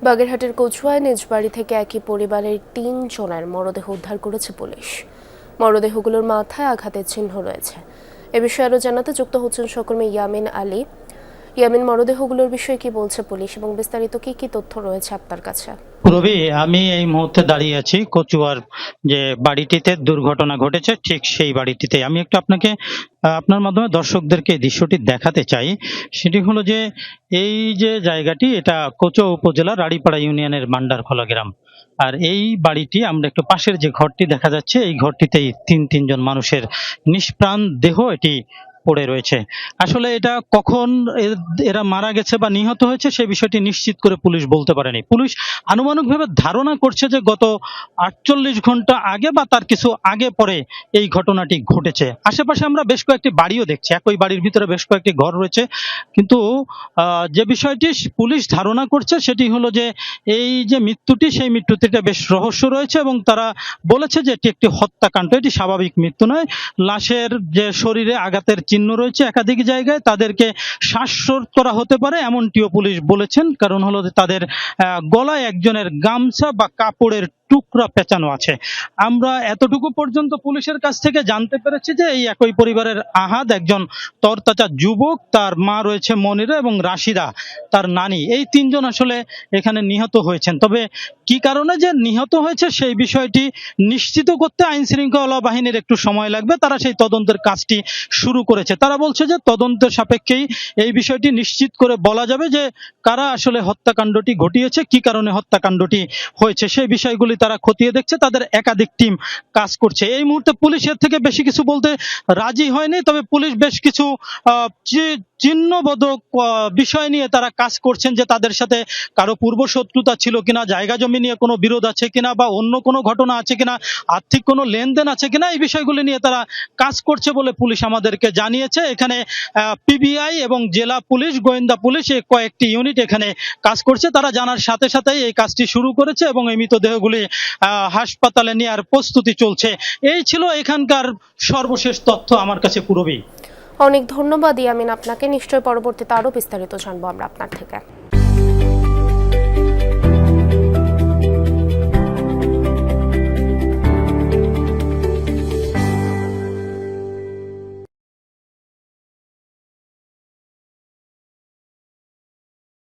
বাগেরহাটের কচুয়ায় নিজ বাড়ি থেকে একই পরিবারের ৩ জনের মরদেহ উদ্ধার করেছে পুলিশ। মরদেহগুলোর মাথায় আঘাতের চিহ্ন রয়েছে। এ বিষয়ে আরও জানাতে যুক্ত হচ্ছেন সহকর্মী ইয়ামিন আলী। ইয়ামিন, মরদেহগুলোর বিষয়ে কি বলছে পুলিশ এবং বিস্তারিত কি তথ্য রয়েছে আপনার কাছে? রবি, আমি এই মুহূর্তে দাঁড়িয়ে আছি কচুয়ার যে বাড়িটিতে দুর্ঘটনা ঘটেছে ঠিক সেই বাড়িটিতে। আমি একটু আপনার মাধ্যমে দর্শকদেরকে এই দৃশ্যটি দেখাতে চাই। সেটি হলো যে এই যে জায়গাটি, এটা কচুয়া উপজেলার রাড়িপাড়া ইউনিয়নের মান্ডারখোলা গ্রাম। আর এই বাড়িটি, আমরা একটু পাশের যে ঘরটি দেখা যাচ্ছে, এই ঘরটিতেই তিনজন মানুষের নিষ্প্রাণ দেহ এটি পড়ে রয়েছে। আসলে এটা কখন এরা মারা গেছে বা নিহত হয়েছে সে বিষয়টি নিশ্চিত করে পুলিশ বলতে পারেনি। পুলিশ আনুমানিকভাবে ধারণা করছে যে গত 48 ঘন্টা আগে বা তার কিছু আগে পরে এই ঘটনাটি ঘটেছে। আশেপাশে আমরা বেশ কয়েকটি বাড়িও দেখছি, একই বাড়ির ভিতরে বেশ কয়েকটি ঘর রয়েছে। কিন্তু যে বিষয়টি পুলিশ ধারণা করছে সেটি হলো যে এই যে মৃত্যুটি, সেই মৃত্যুটিতে বেশ রহস্য রয়েছে এবং তারা বলেছে যে এটি একটি হত্যাকাণ্ড, এটি স্বাভাবিক মৃত্যু নয়। লাশের যে শরীরে আঘাতের চিহ্ন রয়েছে একাধিক জায়গায়, তাদেরকে শ্বাসরোধ করা হতে পারে এমনটিও পুলিশ বলেছেন। কারণ হলো যে তাদের গলায় একজনের গামছা বা কাপড়ের টুকরা পেঁচানো আছে। আমরা এতটুকু পর্যন্ত পুলিশের কাছ থেকে জানতে পেরেছি যে এই একই পরিবারের আহাদ, একজন তরতাজা যুবক, তার মা রয়েছে মনিরা এবং রাশিদা তার নানি, এই 3 জন আসলে এখানে নিহত হয়েছেন। তবে কি কারণে যে নিহত হয়েছে সেই বিষয়টি নিশ্চিত করতে আইন শৃঙ্খলা বাহিনীর একটু সময় লাগবে। তারা সেই তদন্তের কাজটি শুরু করেছে। তারা বলছে যে তদন্তের সাপেক্ষেই এই বিষয়টি নিশ্চিত করে বলা যাবে যে কারা আসলে হত্যাকাণ্ডটি ঘটিয়েছে, কি কারণে হত্যাকাণ্ডটি হয়েছে সেই বিষয়গুলি তারা খতিয়ে দেখছে। তাদের একাধিক টিম কাজ করছে। এই মুহূর্তে পুলিশের থেকে বেশি কিছু বলতে রাজি হয়নি। তবে পুলিশ বেশ কিছু চিহ্নবোধক বিষয় নিয়ে তারা কাজ করছেন, যে তাদের সাথে কারো পূর্ব শত্রুতা ছিল কিনা, জায়গা জমি নিয়ে কোনো বিরোধ আছে কিনা, বা অন্য কোনো ঘটনা আছে কিনা, আর্থিক কোনো লেনদেন আছে কিনা, এই বিষয়গুলি নিয়ে তারা কাজ করছে বলে পুলিশ আমাদেরকে জানিয়েছে। এখানে পিবিআই এবং জেলা পুলিশ, গোয়েন্দা পুলিশ, এই কয়েকটি ইউনিট এখানে কাজ করছে। তারা জানার সাথে সাথেই এই কাজটি শুরু করেছে এবং এই মৃতদেহগুলি হাসপাতালে নেওয়ার প্রস্তুতি চলছে। এই ছিল এখানকার সর্বশেষ তথ্য আমার কাছে। পুরবী, অনেক ধন্যবাদ ইয়ামিন আপনাকে। নিশ্চয়ই পরবর্তীতে আরও বিস্তারিত জানবো আমরা আপনার থেকে।